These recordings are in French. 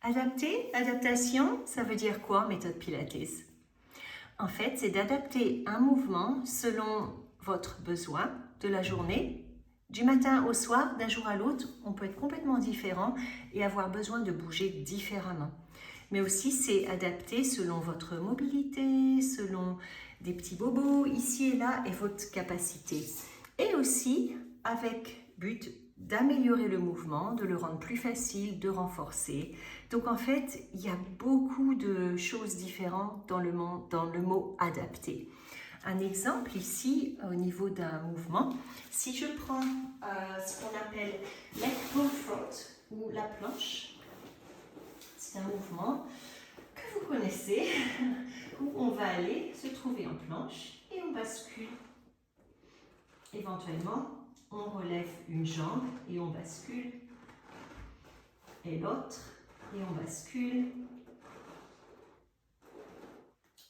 Adapter, adaptation, ça veut dire quoi en méthode Pilates? En fait, c'est d'adapter un mouvement selon votre besoin de la journée. Du matin au soir, d'un jour à l'autre, on peut être complètement différent et avoir besoin de bouger différemment. Mais aussi, c'est adapté selon votre mobilité, selon des petits bobos ici et là et votre capacité. Et aussi avec but d'améliorer le mouvement, de le rendre plus facile, de renforcer. Donc en fait, il y a beaucoup de choses différentes dans le mot adapter. Un exemple ici, au niveau d'un mouvement, si je prends ce qu'on appelle leg pull front ou la planche, c'est un mouvement que vous connaissez, où on va aller se trouver en planche et on bascule. Éventuellement, on relève une jambe et on bascule, et l'autre, et on bascule.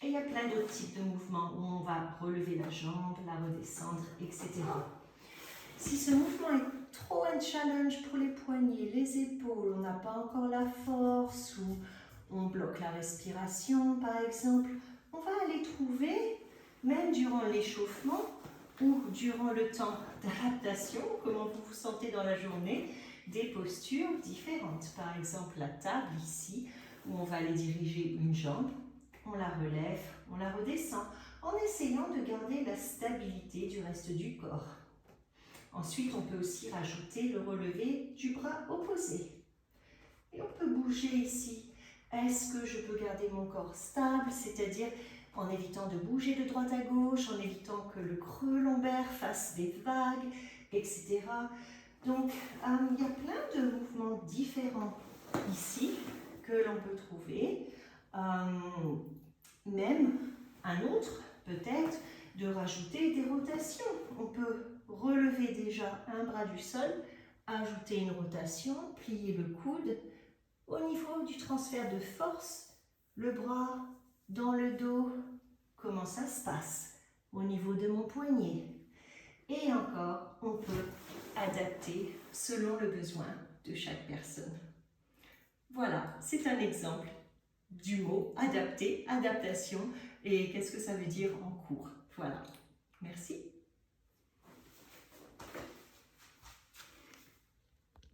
Et il y a plein d'autres types de mouvements où on va relever la jambe, la redescendre, etc. Si ce mouvement est trop un challenge pour les poignets, les épaules, on n'a pas encore la force ou on bloque la respiration par exemple, on va aller trouver, même durant l'échauffement ou durant le temps d'adaptation, comment vous vous sentez dans la journée, des postures différentes. Par exemple la table ici, où on va aller diriger une jambe, on la relève, on la redescend, en essayant de garder la stabilité du reste du corps. Ensuite, on peut aussi rajouter le relevé du bras opposé. Et on peut bouger ici. Est-ce que je peux garder mon corps stable, c'est-à-dire en évitant de bouger de droite à gauche, en évitant que le creux lombaire fasse des vagues, etc. Donc, il y a plein de mouvements différents ici que l'on peut trouver. Même un autre, peut-être, de rajouter des rotations. On peut relever déjà un bras du sol, ajouter une rotation, plier le coude. Au niveau du transfert de force, le bras dans le dos, comment ça se passe? Au niveau de mon poignet. Et encore, on peut adapter selon le besoin de chaque personne. Voilà, c'est un exemple du mot adapter, adaptation et qu'est-ce que ça veut dire en cours. Voilà, merci.